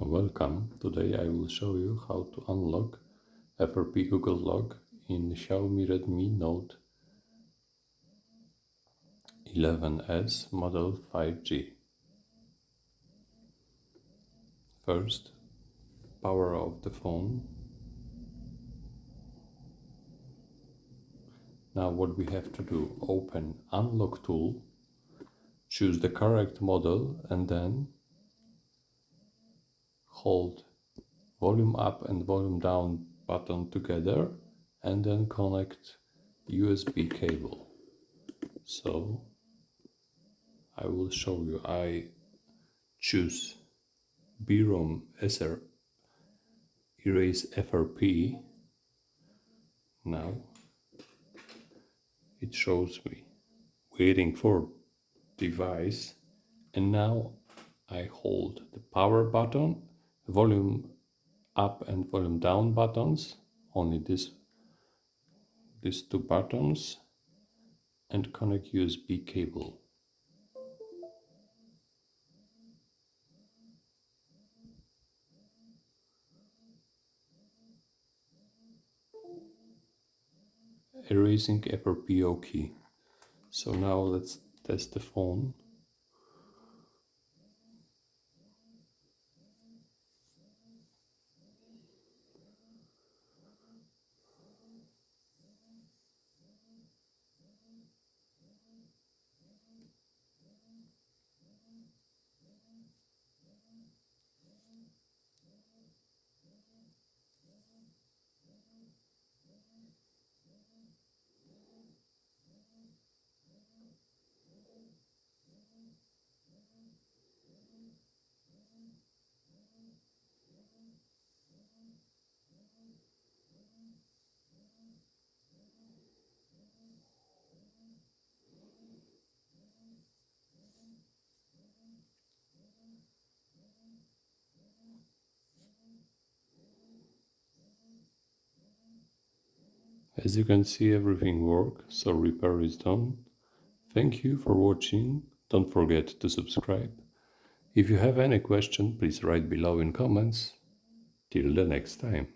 Welcome. Today I will show you how to unlock FRP Google Lock in Xiaomi Redmi Note 11s model 5G. First, power off the phone. Now what we have to do, open Unlock tool, choose the correct model and then hold volume up and volume down button together and then connect USB cable. So I will show you. I choose BROM erase FRP. Now it shows me waiting for device, and now I hold the power button, volume up and volume down buttons, only these two buttons, and connect USB cable. Erasing FRP OK. So now let's test the phone. As you can see, everything works, so repair is done. Thank you for watching. Don't forget to subscribe. If you have any question, please write below in comments. Till the next time.